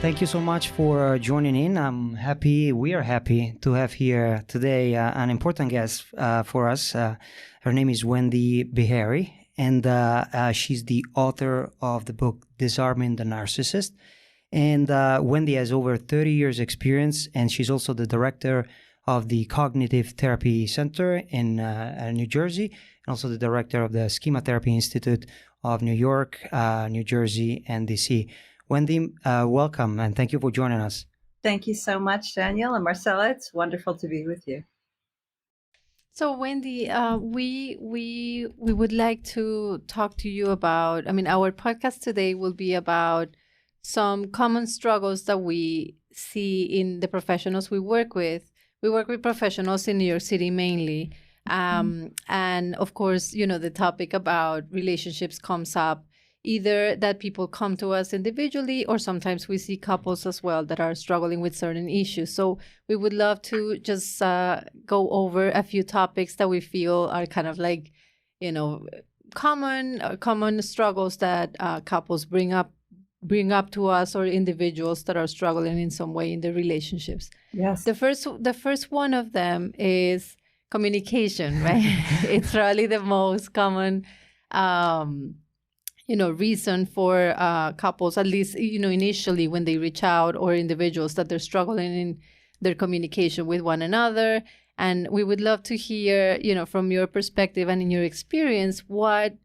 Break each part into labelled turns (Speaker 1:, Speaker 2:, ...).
Speaker 1: Thank you so much for joining in. We are happy to have here today an important guest for us. Her name is Wendy Behary, and she's the author of the book Disarming the Narcissist. And Wendy has over 30 years experience, and she's also the director of the Cognitive Therapy Center in New Jersey, and also the director of the Schema Therapy Institute of New York, New Jersey, and DC. Wendy, welcome, and thank you for joining us.
Speaker 2: Thank you so much, Danielle and Marcela. It's wonderful to be with you.
Speaker 3: So, Wendy, we would like to talk to you about, our podcast today will be about some common struggles that we see in the professionals we work with. We work with professionals in New York City mainly. And of course, the topic about relationships comes up, either that people come to us individually, or sometimes we see couples as well that are struggling with certain issues. So we would love to just go over a few topics that we feel are kind of like, common struggles that couples bring up to us, or individuals that are struggling in some way in their relationships.
Speaker 2: Yes.
Speaker 3: The first one of them is communication, right? It's probably the most common reason for couples, at least, initially when they reach out, or individuals that they're struggling in their communication with one another. And we would love to hear, from your perspective and in your experience, what,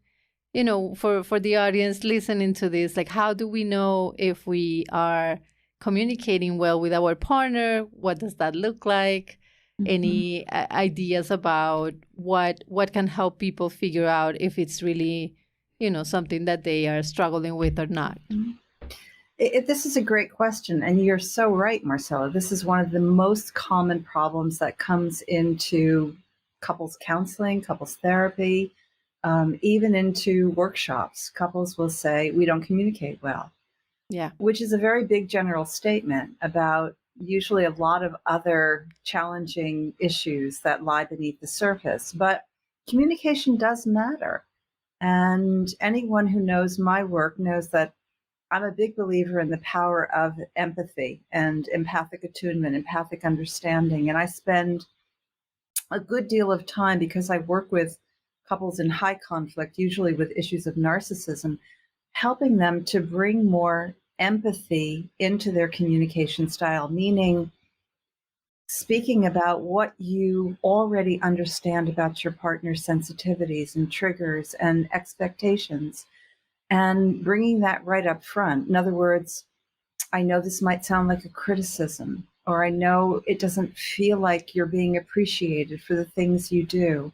Speaker 3: for the audience listening to this, like, how do we know if we are communicating well with our partner? What does that look like? Any ideas about what can help people figure out if it's really something that they are struggling with or not?
Speaker 2: This is a great question. And you're so right, Marcela. This is one of the most common problems that comes into couples counseling, couples therapy, even into workshops. Couples will say, we don't communicate well.
Speaker 3: Yeah.
Speaker 2: Which is a very big general statement about usually a lot of other challenging issues that lie beneath the surface. But communication does matter. And anyone who knows my work knows that I'm a big believer in the power of empathy and empathic attunement, empathic understanding. And I spend a good deal of time, because I work with couples in high conflict, usually with issues of narcissism, helping them to bring more empathy into their communication style, meaning speaking about what you already understand about your partner's sensitivities and triggers and expectations, and bringing that right up front. In other words, I know this might sound like a criticism, or I know it doesn't feel like you're being appreciated for the things you do.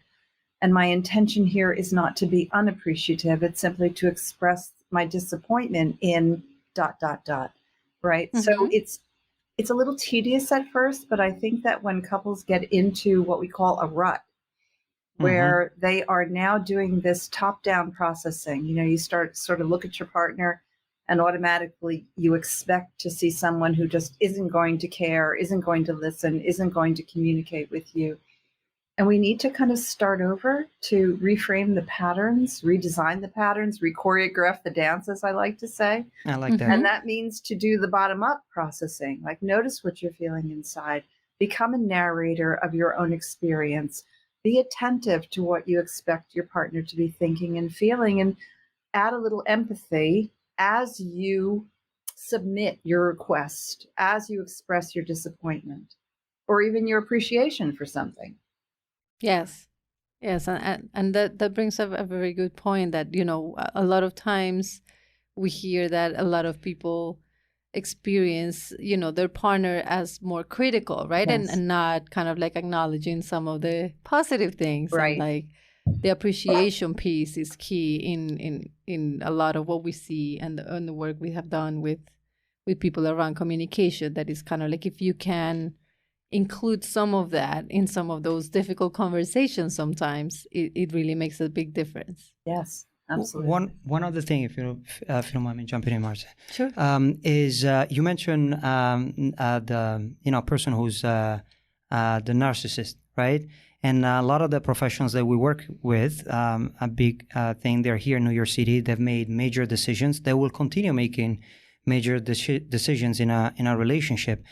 Speaker 2: And my intention here is not to be unappreciative. It's simply to express my disappointment in ... Right? So it's a little tedious at first, but I think that when couples get into what we call a rut, where they are now doing this top-down processing, you start sort of look at your partner, and automatically you expect to see someone who just isn't going to care, isn't going to listen, isn't going to communicate with you. And we need to kind of start over to reframe the patterns, redesign the patterns, re-choreograph the dance, as I like to say.
Speaker 1: I like that.
Speaker 2: And that means to do the bottom-up processing, like notice what you're feeling inside, become a narrator of your own experience, be attentive to what you expect your partner to be thinking and feeling, and add a little empathy as you submit your request, as you express your disappointment, or even your appreciation for something.
Speaker 3: Yes. And that brings up a very good point that, a lot of times we hear that a lot of people experience, their partner as more critical, right?
Speaker 2: Yes.
Speaker 3: And not kind of like acknowledging some of the positive things.
Speaker 2: Right.
Speaker 3: And like the appreciation piece is key in a lot of what we see and the work we have done with people around communication. That is kind of like, if you can include some of that in some of those difficult conversations, sometimes it really makes a big difference.
Speaker 2: Yes, absolutely.
Speaker 1: One other thing, if you don't mind me jumping in, Marcia.
Speaker 3: Sure.
Speaker 1: Is you mentioned the person who's the narcissist, right? And a lot of the professionals that we work with, a big thing, they're here in New York City. They've made major decisions. They will continue making major decisions in a relationship.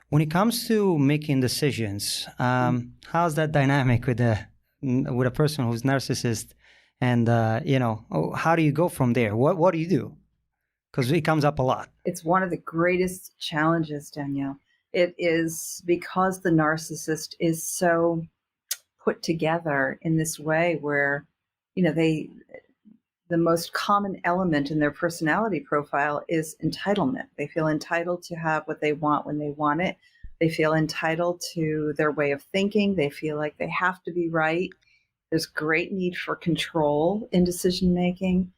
Speaker 1: When it comes to making decisions, how's that dynamic with a person who's narcissist? And how do you go from there? What do you do? Because it comes up a lot.
Speaker 2: It's one of the greatest challenges, Danielle. It is because the narcissist is so put together in this way where, the most common element in their personality profile is entitlement. They feel entitled to have what they want when they want it. They feel entitled to their way of thinking. They feel like they have to be right. There's great need for control in decision making.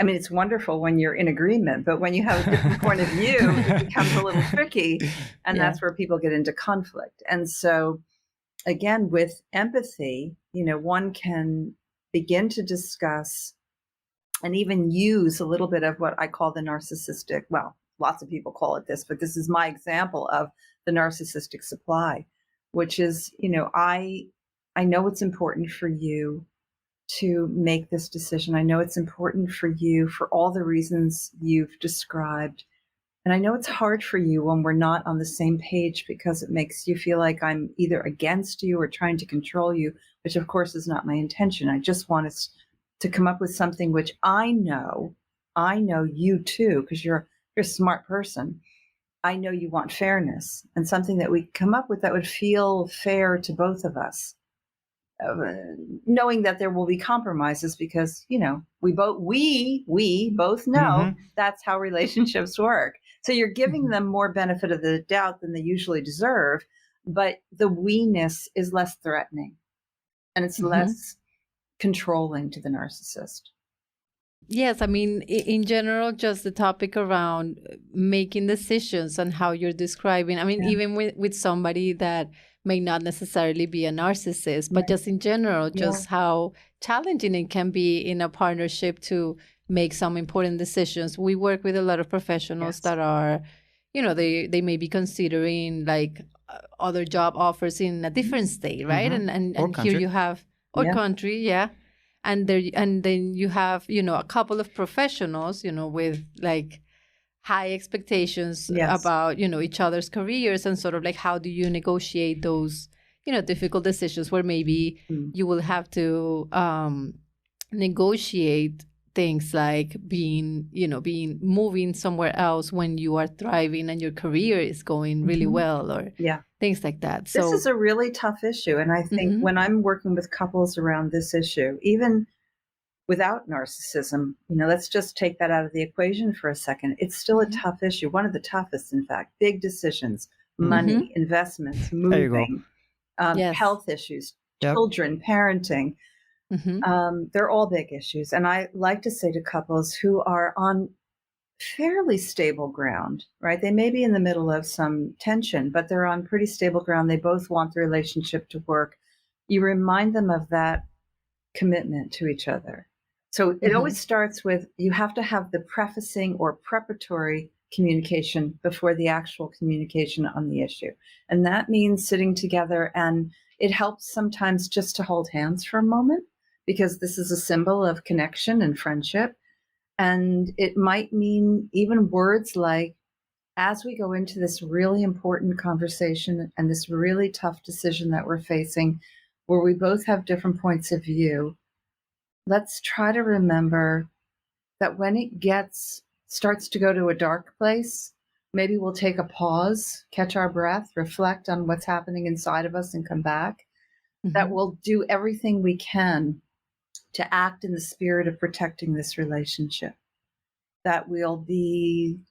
Speaker 2: I mean, it's wonderful when you're in agreement, but when you have a different point of view, it becomes a little tricky. And that's where people get into conflict. And so, again, with empathy, one can begin to discuss and even use a little bit of what I call the narcissistic, well, lots of people call it this, but this is my example of the narcissistic supply, which is, I know it's important for you to make this decision. I know it's important for you for all the reasons you've described. And I know it's hard for you when we're not on the same page because it makes you feel like I'm either against you or trying to control you, which of course is not my intention. I just want us to come up with something which I know you too, because you're a smart person. I know you want fairness and something that we come up with that would feel fair to both of us. Knowing that there will be compromises because, we both know that's how relationships work. So you're giving them more benefit of the doubt than they usually deserve, but the we-ness is less threatening and it's less controlling to the narcissist.
Speaker 3: Yes, I mean, in general, just the topic around making decisions and how you're describing, I mean, even with somebody that may not necessarily be a narcissist, but just in general, just how challenging it can be in a partnership to make some important decisions. We work with a lot of professionals that are, they may be considering like other job offers in a different state, right? And here you have, or country, and then you have, a couple of professionals, with like high expectations about, each other's careers and sort of like how do you negotiate those, difficult decisions where maybe you will have to negotiate things like moving somewhere else when you are thriving and your career is going really well or things like that. So
Speaker 2: this is a really tough issue. And I think when I'm working with couples around this issue, even without narcissism, let's just take that out of the equation for a second. It's still a tough issue. One of the toughest, in fact, big decisions, money, investments, moving, health issues, children, parenting. They're all big issues. And I like to say to couples who are on fairly stable ground, right? They may be in the middle of some tension, but they're on pretty stable ground. They both want the relationship to work. You remind them of that commitment to each other. So it always starts with, you have to have the prefacing or preparatory communication before the actual communication on the issue. And that means sitting together, and it helps sometimes just to hold hands for a moment, because this is a symbol of connection and friendship. And it might mean even words like, as we go into this really important conversation and this really tough decision that we're facing, where we both have different points of view, let's try to remember that when it starts to go to a dark place, maybe we'll take a pause, catch our breath, reflect on what's happening inside of us and come back. That we'll do everything we can to act in the spirit of protecting this relationship. That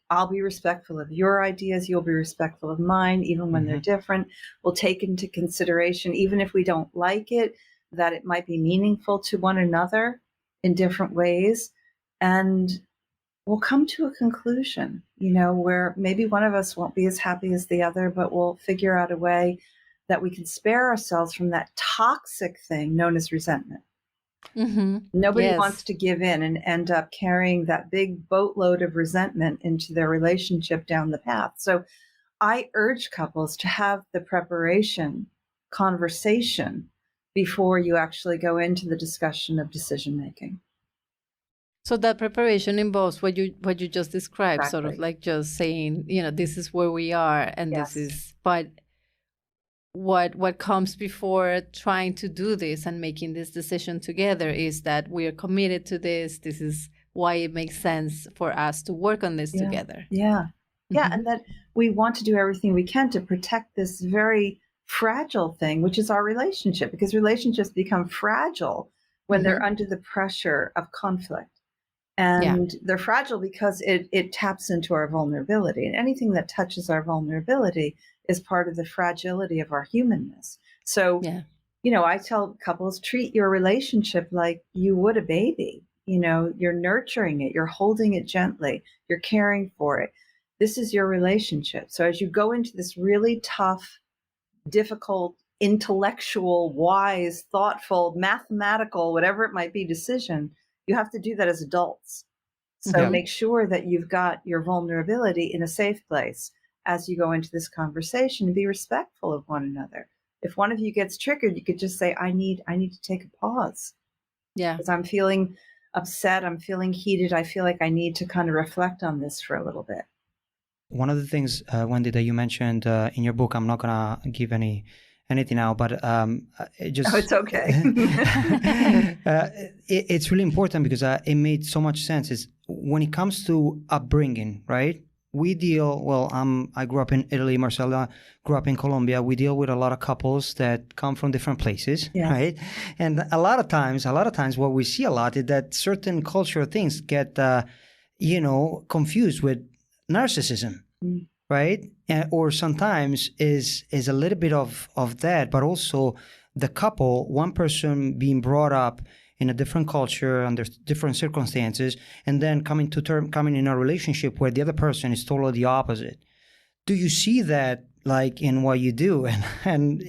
Speaker 2: I'll be respectful of your ideas, you'll be respectful of mine, even when they're different. We'll take into consideration, even if we don't like it, that it might be meaningful to one another in different ways. And we'll come to a conclusion, where maybe one of us won't be as happy as the other, but we'll figure out a way that we can spare ourselves from that toxic thing known as resentment. Nobody wants to give in and end up carrying that big boatload of resentment into their relationship down the path. So I urge couples to have the preparation conversation before you actually go into the discussion of decision making.
Speaker 3: So that preparation involves what you just described, sort of
Speaker 2: Exactly.
Speaker 3: like just saying, this is where we are, and
Speaker 2: Yes.
Speaker 3: this is, but what comes before trying to do this and making this decision together is that we are committed to this. This is why it makes sense for us to work on this together.
Speaker 2: Yeah. Yeah. And that we want to do everything we can to protect this very fragile thing, which is our relationship, because relationships become fragile when they're under the pressure of conflict. And they're fragile because it taps into our vulnerability. And anything that touches our vulnerability is part of the fragility of our humanness. So, I tell couples, treat your relationship like you would a baby. You're nurturing it, you're holding it gently, you're caring for it. This is your relationship. So as you go into this really tough, difficult, intellectual, wise, thoughtful, mathematical, whatever it might be, decision, you have to do that as adults. So make sure that you've got your vulnerability in a safe place as you go into this conversation, and be respectful of one another. If one of you gets triggered, you could just say, I need to take a pause. Yeah. Because I'm feeling upset, I'm feeling heated, I feel like I need to kind of reflect on this for a little bit.
Speaker 1: One of the things, Wendy, that you mentioned in your book, I'm not going to give anything now, but
Speaker 2: it's okay.
Speaker 1: It's really important because it made so much sense. Is when it comes to upbringing, right? We deal, I grew up in Italy, Marcela grew up in Colombia. We deal with a lot of couples that come from different places, right? And a lot of times what we see a lot is that certain cultural things get, confused with narcissism. Right? Or sometimes is a little bit of that, but also the couple, one person being brought up in a different culture under different circumstances, and then coming in a relationship where the other person is totally the opposite. Do you see that like in what you do, and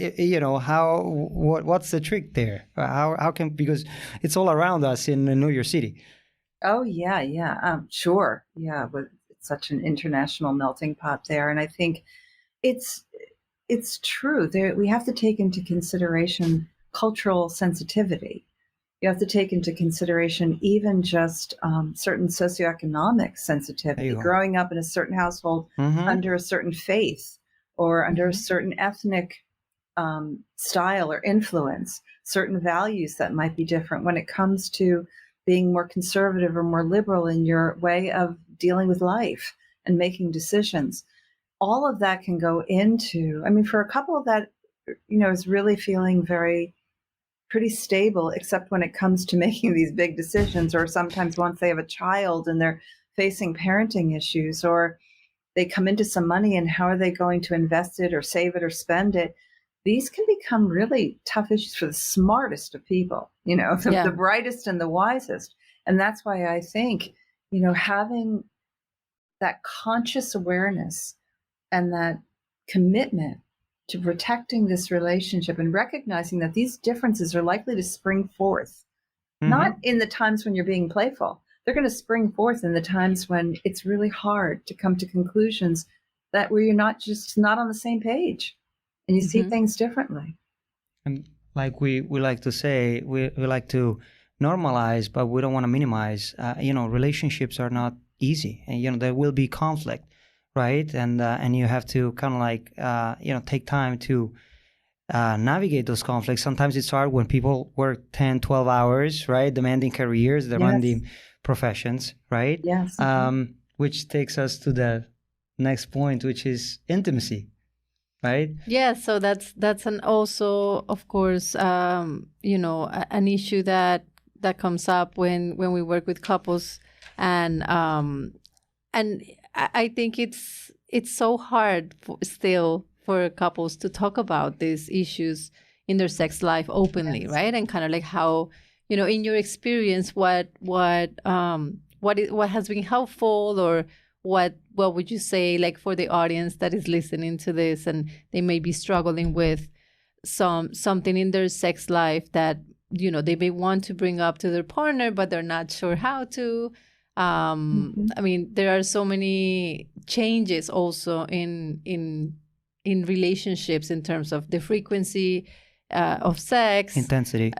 Speaker 1: what's the trick there? How can, because it's all around us in New York City.
Speaker 2: Oh yeah. Sure. Yeah. But such an international melting pot there. And I think it's true. We have to take into consideration cultural sensitivity. You have to take into consideration even just certain socioeconomic sensitivity. Growing up in a certain household under a certain faith or under a certain ethnic style or influence, certain values that might be different when it comes to being more conservative or more liberal in your way of dealing with life and making decisions. All of that can go into, for a couple that, is really feeling pretty stable, except when it comes to making these big decisions, or sometimes once they have a child and they're facing parenting issues, or they come into some money and how are they going to invest it or save it or spend it? These can become really tough issues for the smartest of people, the brightest and the wisest. And that's why I think, having that conscious awareness and that commitment to protecting this relationship and recognizing that these differences are likely to spring forth, not in the times when you're being playful. They're going to spring forth in the times when it's really hard to come to conclusions that where you're not on the same page and you see things differently.
Speaker 1: And like we like to say, we like to normalize, but we don't want to minimize. Relationships are not easy, and there will be conflict, right? And you have to kind of like take time to navigate those conflicts. Sometimes it's hard when people work 10, 12 hours, right? Demanding careers, demanding professions, right?
Speaker 2: Yes.
Speaker 1: Which takes us to the next point, which is intimacy. Right.
Speaker 3: Yeah. So that's also, of course, an issue that comes up when we work with couples, and I think it's so hard still for couples to talk about these issues in their sex life openly, right? And kind of like how, in your experience, what has been helpful, or what would you say, like, for the audience that is listening to this and they may be struggling with something in their sex life that, they may want to bring up to their partner, but they're not sure how to. There are so many changes also in relationships in terms of the frequency of sex,
Speaker 1: Intensity.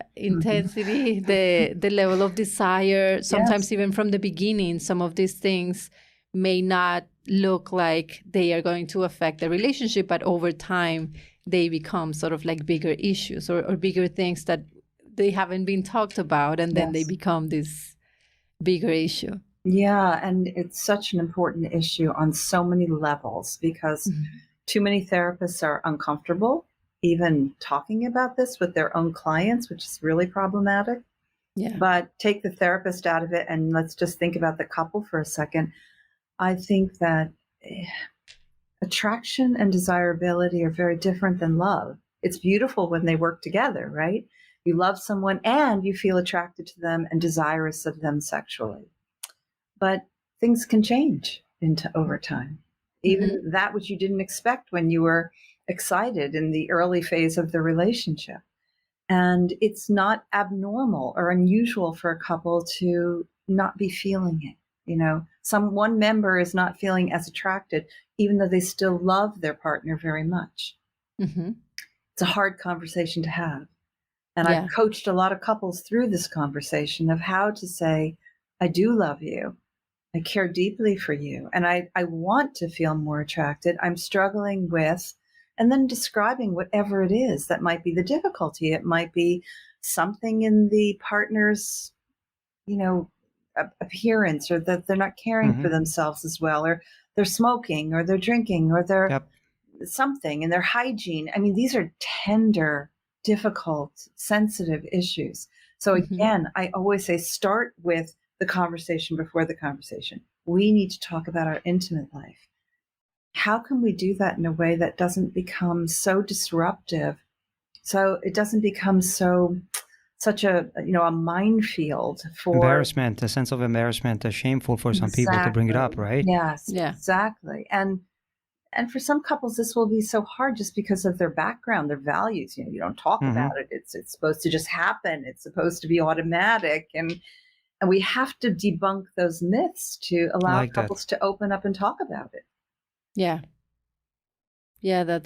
Speaker 3: the level of desire. Sometimes even from the beginning, some of these things may not look like they are going to affect the relationship, but over time they become sort of like bigger issues or bigger things that they haven't been talked about, and then they become this bigger issue.
Speaker 2: Yeah, and it's such an important issue on so many levels because too many therapists are uncomfortable even talking about this with their own clients, which is really problematic.
Speaker 3: Yeah.
Speaker 2: But take the therapist out of it and let's just think about the couple for a second. I think that attraction and desirability are very different than love. It's beautiful when they work together, right? You love someone and you feel attracted to them and desirous of them sexually. But things can change over time. Even that which you didn't expect when you were excited in the early phase of the relationship. And it's not abnormal or unusual for a couple to not be feeling it. You know, one member is not feeling as attracted, even though they still love their partner very much. It's a hard conversation to have. And I've coached a lot of couples through this conversation of how to say, I do love you. I care deeply for you. And I want to feel more attracted. I'm struggling with, and then describing whatever it is that might be the difficulty. It might be something in the partner's, appearance, or that they're not caring for themselves as well, or they're smoking, or they're drinking, or they're something in their hygiene. I mean, these are tender, difficult, sensitive issues. So again, I always say, start with the conversation before the conversation. We need to talk about our intimate life. How can we do that in a way that doesn't become so disruptive? So it doesn't become such a minefield for
Speaker 1: embarrassment, a sense of embarrassment, shameful for some people to bring it up, right?
Speaker 2: Yes, exactly. And for some couples, this will be so hard just because of their background, their values. You don't talk about it. It's supposed to just happen. It's supposed to be automatic. And we have to debunk those myths to allow couples to open up and talk about it.
Speaker 3: Yeah. Yeah, that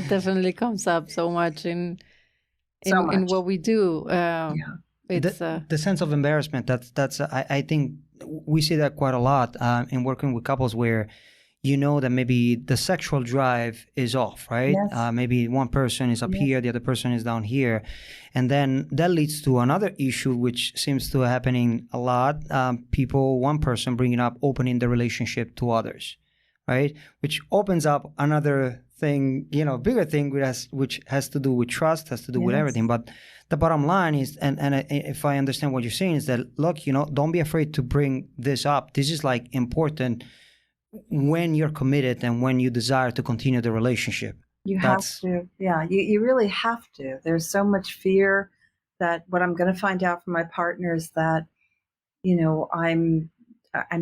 Speaker 3: definitely comes up so much in what we do. It's
Speaker 1: the sense of embarrassment. I think we see that quite a lot in working with couples where that maybe the sexual drive is off, right?
Speaker 2: Yes.
Speaker 1: Maybe one person is up here, the other person is down here. And then that leads to another issue, which seems to happening a lot. One person bringing up opening the relationship to others, right? Which opens up another thing, bigger thing which has to do with trust, has to do with everything. But the bottom line is, and if I understand what you're saying, is that, look, don't be afraid to bring this up. This is like important when you're committed and when you desire to continue the relationship.
Speaker 2: You have to. Yeah, you really have to. There's so much fear that what I'm going to find out from my partner is that, I'm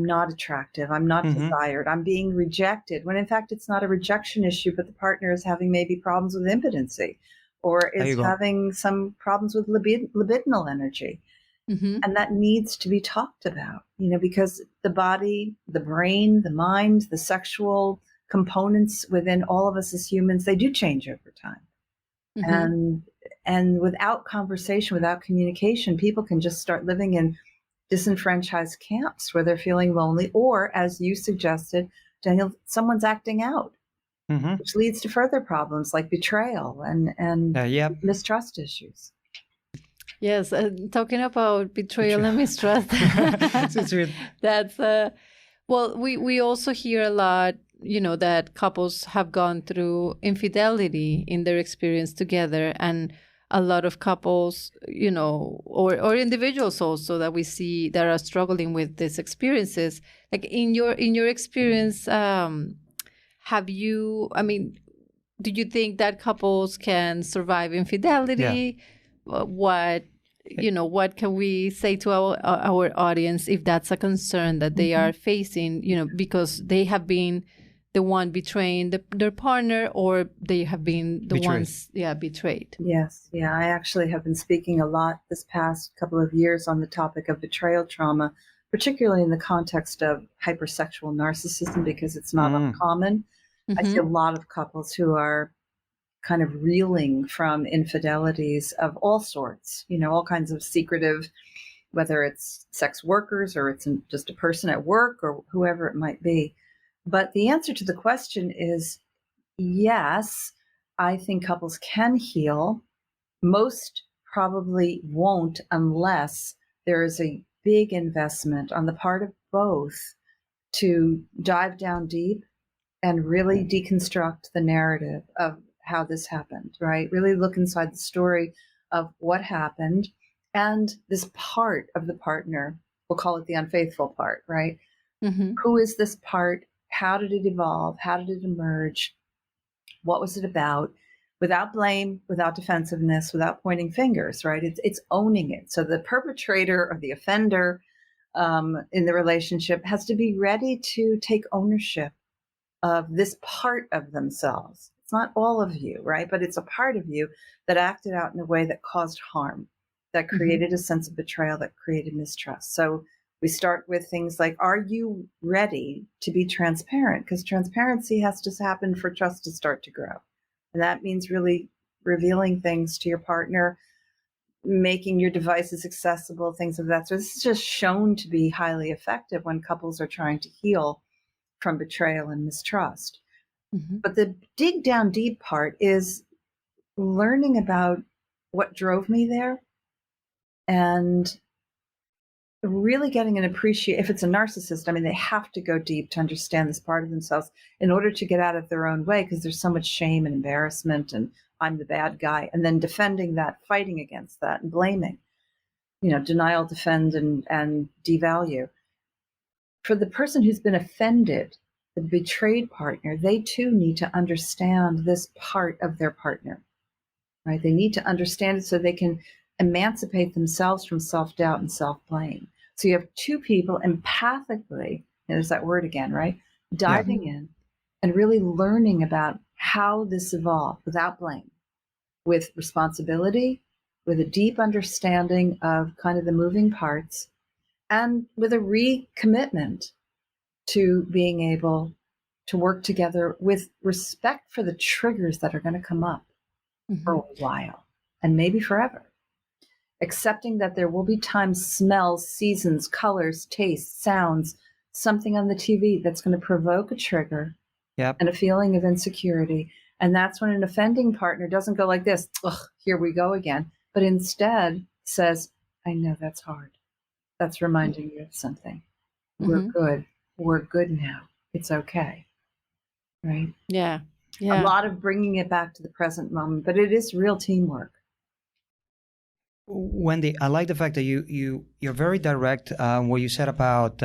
Speaker 2: not attractive. I'm not desired. I'm being rejected, when in fact it's not a rejection issue, but the partner is having maybe problems with impotency or is having some problems with libidinal energy. And that needs to be talked about, because the body, the brain, the mind, the sexual components within all of us as humans, they do change over time. And without conversation, without communication, people can just start living in disenfranchised camps where they're feeling lonely, or, as you suggested, Daniel, someone's acting out, which leads to further problems like betrayal and mistrust issues.
Speaker 3: Yes, talking about betrayal and mistrust. That's well, we also hear a lot, that couples have gone through infidelity in their experience together, and a lot of couples, or individuals also that we see that are struggling with these experiences. Like in your experience, do you think that couples can survive infidelity? What can we say to our audience if that's a concern that they are facing, because they have been the one betraying their partner, or they have been the ones betrayed?
Speaker 2: Yes. Yeah, I actually have been speaking a lot this past couple of years on the topic of betrayal trauma, particularly in the context of hypersexual narcissism, because it's not uncommon. I see a lot of couples who are kind of reeling from infidelities of all sorts, all kinds of secretive, whether it's sex workers or it's just a person at work or whoever it might be. But the answer to the question is yes, I think couples can heal. Most probably won't unless there is a big investment on the part of both to dive down deep and really deconstruct the narrative of how this happened, right? Really look inside the story of what happened and this part of the partner, we'll call it the unfaithful part, right?
Speaker 3: Mm-hmm.
Speaker 2: Who is this part? How did it evolve? How did it emerge? What was it about? Without blame, without defensiveness, without pointing fingers, right? It's owning it. So the perpetrator or the offender in the relationship has to be ready to take ownership of this part of themselves. It's not all of you, right? But it's a part of you that acted out in a way that caused harm, that created a sense of betrayal, that created mistrust. So we start with things like, are you ready to be transparent? Because transparency has to happen for trust to start to grow. And that means really revealing things to your partner, making your devices accessible, things of that sort. This is just shown to be highly effective when couples are trying to heal from betrayal and mistrust.
Speaker 3: Mm-hmm.
Speaker 2: But the dig down deep part is learning about what drove me there and really getting an appreciation. If it's a narcissist, I mean, they have to go deep to understand this part of themselves in order to get out of their own way, because there's so much shame and embarrassment and I'm the bad guy. And then defending that, fighting against that and blaming, denial, defend, and devalue. For the person who's been offended, the betrayed partner, they too need to understand this part of their partner, right? They need to understand it so they can emancipate themselves from self-doubt and self-blame. So you have two people empathically, there's that word again, right? Diving in and really learning about how this evolved without blame, with responsibility, with a deep understanding of kind of the moving parts, and with a recommitment to being able to work together with respect for the triggers that are going to come up for a while and maybe forever. Accepting that there will be times, smells, seasons, colors, tastes, sounds, something on the TV that's going to provoke a trigger and a feeling of insecurity. And that's when an offending partner doesn't go like this, ugh, here we go again, but instead says, I know that's hard. That's reminding you of something. We're good. We're good now. It's okay. Right?
Speaker 3: Yeah.
Speaker 2: A lot of bringing it back to the present moment, but it is real teamwork.
Speaker 1: Wendy, I like the fact that you're very direct. What you said about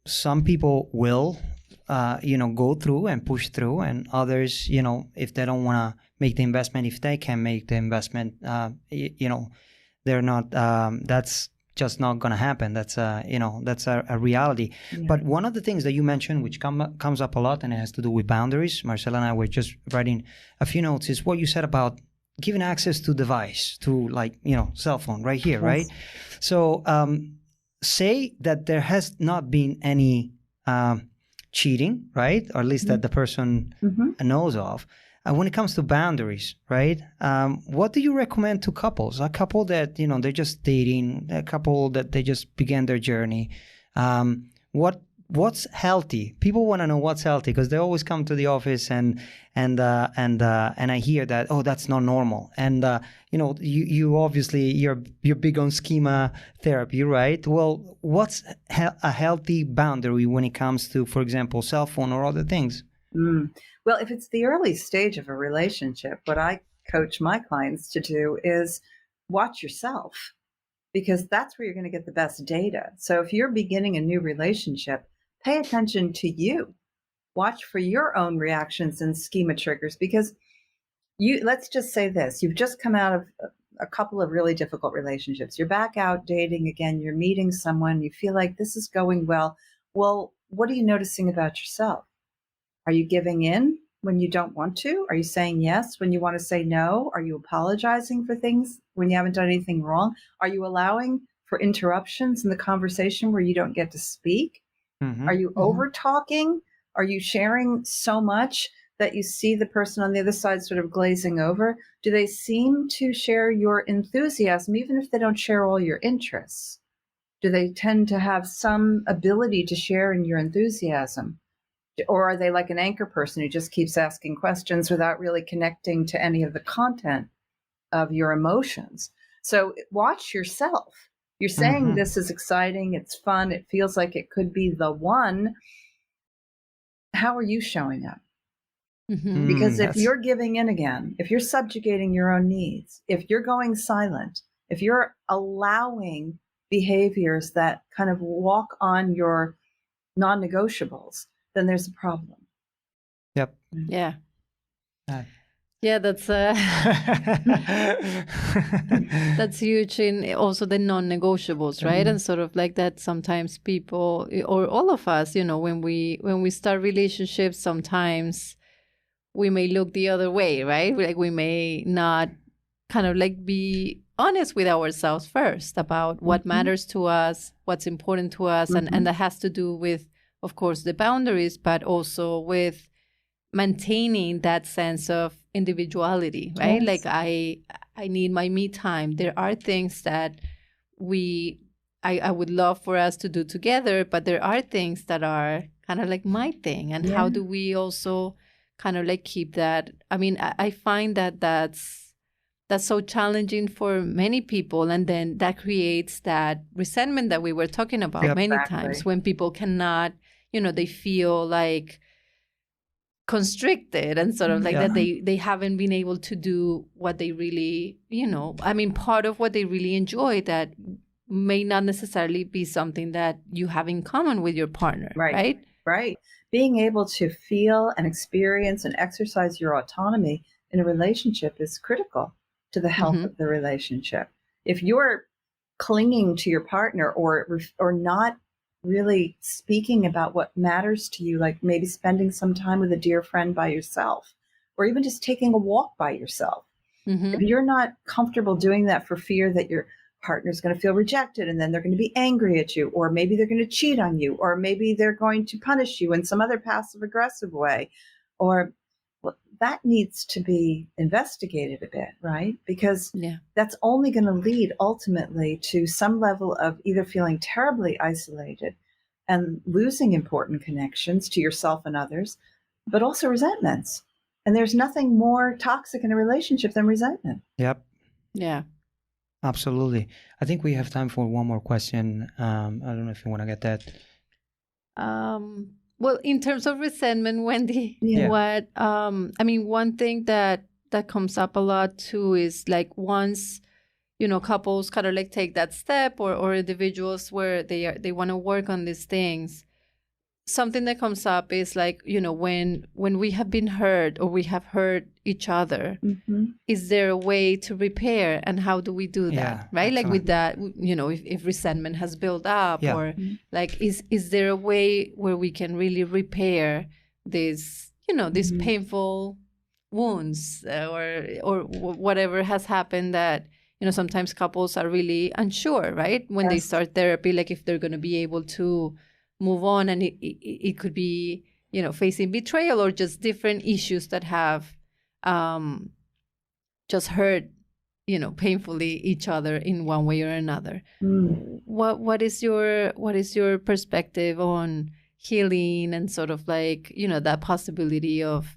Speaker 1: some people will go through and push through, and others, if they don't want to make the investment, if they can make the investment, they're not. That's just not going to happen. That's a reality. Yeah. But one of the things that you mentioned, which comes up a lot, and it has to do with boundaries. Marcela and I were just writing a few notes. Is what you said about giving access to device, to cell phone right here, yes. Right? So say that there has not been any cheating, right? Or at least that the person knows of. When it comes to boundaries, right? What do you recommend to couples? A couple that, they're just dating, a couple that they just began their journey. What's healthy? People want to know what's healthy because they always come to the office and I hear that, oh, that's not normal. And you obviously you're big on schema therapy, right? Well, what's a healthy boundary when it comes to, for example, cell phone or other things?
Speaker 2: Well, if it's the early stage of a relationship, what I coach my clients to do is watch yourself, because that's where you're going to get the best data. So if you're beginning a new relationship, pay attention to you. Watch for your own reactions and schema triggers, because let's just say this, you've just come out of a couple of really difficult relationships. You're back out dating again, you're meeting someone, you feel like this is going well. Well, what are you noticing about yourself? Are you giving in when you don't want to? Are you saying yes when you want to say no? Are you apologizing for things when you haven't done anything wrong? Are you allowing for interruptions in the conversation where you don't get to speak? Are you over talking? Are you sharing so much that you see the person on the other side sort of glazing over? Do they seem to share your enthusiasm, even if they don't share all your interests? Do they tend to have some ability to share in your enthusiasm? Or are they like an anchor person who just keeps asking questions without really connecting to any of the content of your emotions? So watch yourself. You're saying this is exciting, it's fun, it feels like it could be the one. How are you showing up? Because if you're giving in again, if you're subjugating your own needs, if you're going silent, if you're allowing behaviors that kind of walk on your non-negotiables, then there's a problem.
Speaker 1: Yep.
Speaker 3: Yeah. Yeah, that's that's huge in also the non-negotiables, right? And sort of like that sometimes people or all of us, you know, when we start relationships, sometimes we may look the other way, right? Like we may not kind of like be honest with ourselves first about what matters to us, what's important to us, and that has to do with, of course, the boundaries, but also with maintaining that sense of individuality, right? Like I need my me time. There are things that I would love for us to do together, but there are things that are kind of like my thing. And how do we also kind of like keep that? I mean, I find that that's so challenging for many people. And then that creates that resentment that we were talking about many times when people cannot, you know, they feel like constricted and sort of like that they haven't been able to do what they really, you know, I mean, part of what they really enjoy that may not necessarily be something that you have in common with your partner, right?
Speaker 2: Right. Being able to feel and experience and exercise your autonomy in a relationship is critical to the health of the relationship. If you're clinging to your partner or not really speaking about what matters to you, like maybe spending some time with a dear friend by yourself, or even just taking a walk by yourself. If you're not comfortable doing that for fear that your partner's going to feel rejected and then they're going to be angry at you, or maybe they're going to cheat on you, or maybe they're going to punish you in some other passive aggressive way, or that needs to be investigated a bit, right? Because that's only going to lead ultimately to some level of either feeling terribly isolated and losing important connections to yourself and others, but also resentments. And there's nothing more toxic in a relationship than resentment.
Speaker 1: Yep.
Speaker 3: Yeah.
Speaker 1: Absolutely. I think we have time for one more question. I don't know if you want to get that.
Speaker 3: Well, in terms of resentment, Wendy, what I mean, one thing that comes up a lot too is like once, you know, couples kind of like take that step or individuals where they want to work on these things. Something that comes up is like, you know, when we have been hurt or we have hurt each other, is there a way to repair, and how do we do that? Right? Like with that, you know, if resentment has built up or like, is there a way where we can really repair this, you know, these painful wounds or whatever has happened that, you know, sometimes couples are really unsure, right? When they start therapy, like if they're going to be able to move on, and it could be, you know, facing betrayal or just different issues that have just hurt, you know, painfully each other in one way or another. What is your perspective on healing and sort of like, you know, that possibility of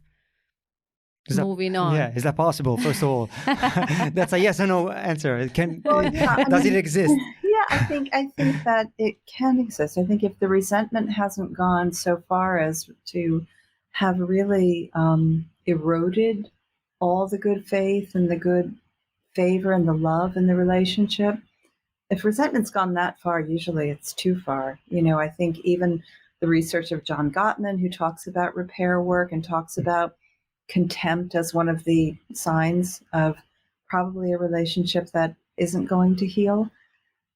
Speaker 3: moving on?
Speaker 1: Yeah, is that possible? First of all, that's a yes or no answer. It can. Does it exist?
Speaker 2: Yeah, I think that it can exist. I think if the resentment hasn't gone so far as to have really eroded all the good faith and the good favor and the love in the relationship, if resentment's gone that far, usually it's too far. You know, I think even the research of John Gottman, who talks about repair work and talks about contempt as one of the signs of probably a relationship that isn't going to heal.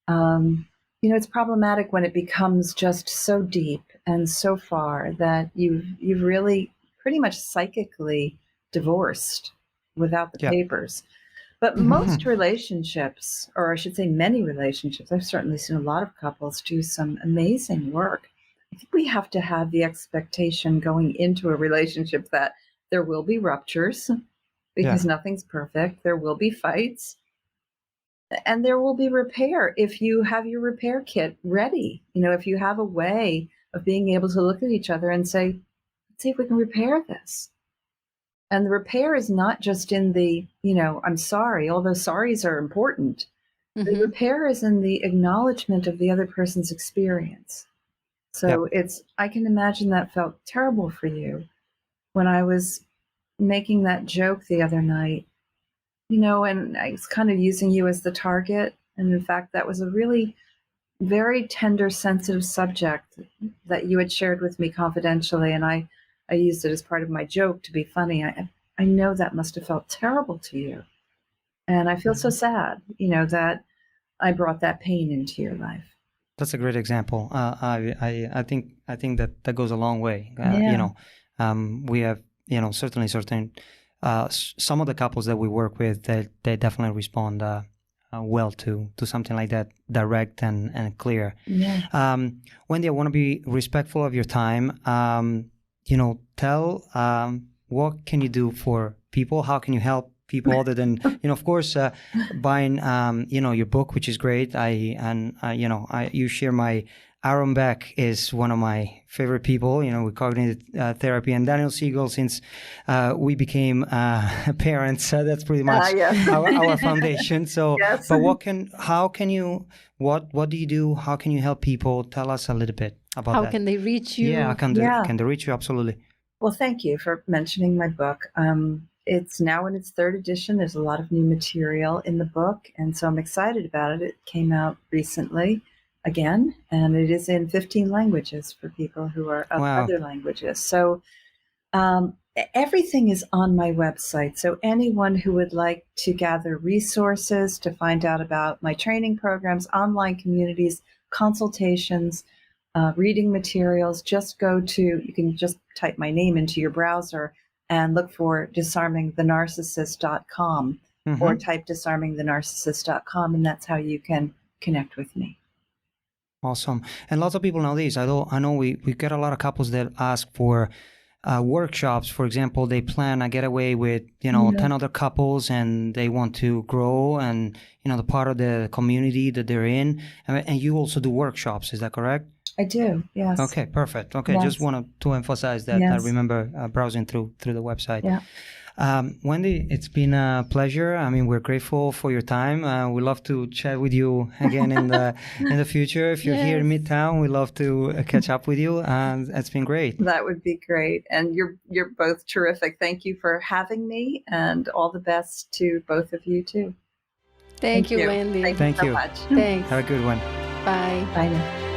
Speaker 2: You know, it's problematic when it becomes just so deep and so far that you've really pretty much psychically divorced without the papers. But most relationships, or I should say many relationships, I've certainly seen a lot of couples do some amazing work. I think we have to have the expectation going into a relationship that There will be ruptures because nothing's perfect. There will be fights. And there will be repair if you have your repair kit ready. If you have a way of being able to look at each other and say, let's see if we can repair this. And the repair is not just in the, I'm sorry, although sorries are important. The repair is in the acknowledgement of the other person's experience. So I can imagine that felt terrible for you when I was making that joke the other night, and I was kind of using you as the target. And in fact, that was a really very tender, sensitive subject that you had shared with me confidentially. And I used it as part of my joke to be funny. I know that must have felt terrible to you. And I feel so sad, that I brought that pain into your life.
Speaker 1: That's a great example. I think that goes a long way. We have, certainly certain, some of the couples that we work with, they definitely respond well to something like that, direct and clear.
Speaker 2: Yeah.
Speaker 1: Wendy, I want to be respectful of your time. Tell what can you do for people? How can you help people other than, of course, buying, your book, which is great. You share Aaron Beck is one of my favorite people, with cognitive therapy, and Daniel Siegel, since we became parents, that's pretty much our foundation. So,
Speaker 2: yes.
Speaker 1: But what do you do? How can you help people? Tell us a little bit about that.
Speaker 3: How can they reach you?
Speaker 1: Yeah, can they reach you? Absolutely.
Speaker 2: Well, thank you for mentioning my book. It's now in its third edition. There's a lot of new material in the book, and so I'm excited about it. It came out recently again, and it is in 15 languages for people who are of other languages. So everything is on my website. So anyone who would like to gather resources to find out about my training programs, online communities, consultations, reading materials, you can just type my name into your browser and look for disarmingthenarcissist.com or type disarmingthenarcissist.com, and that's how you can connect with me.
Speaker 1: Awesome. And lots of people nowadays, I know we get a lot of couples that ask for workshops. For example, they plan a getaway with, 10 other couples, and they want to grow and, the part of the community that they're in. And you also do workshops. Is that correct?
Speaker 2: I do, yes.
Speaker 1: Okay, perfect. Okay,
Speaker 2: yes.
Speaker 1: Just wanted to emphasize that.
Speaker 2: Yes.
Speaker 1: I remember browsing through the website.
Speaker 2: Yeah.
Speaker 1: Wendy, it's been a pleasure. I mean, we're grateful for your time. We'd love to chat with you again in the future. If you're here in Midtown, we'd love to catch up with you. And it's been great.
Speaker 2: That would be great. And you're both terrific. Thank you for having me, and all the best to both of you too.
Speaker 3: Thank you, Wendy.
Speaker 2: Thank you so much.
Speaker 3: Thanks.
Speaker 1: Have a good one.
Speaker 3: Bye.
Speaker 2: Bye now.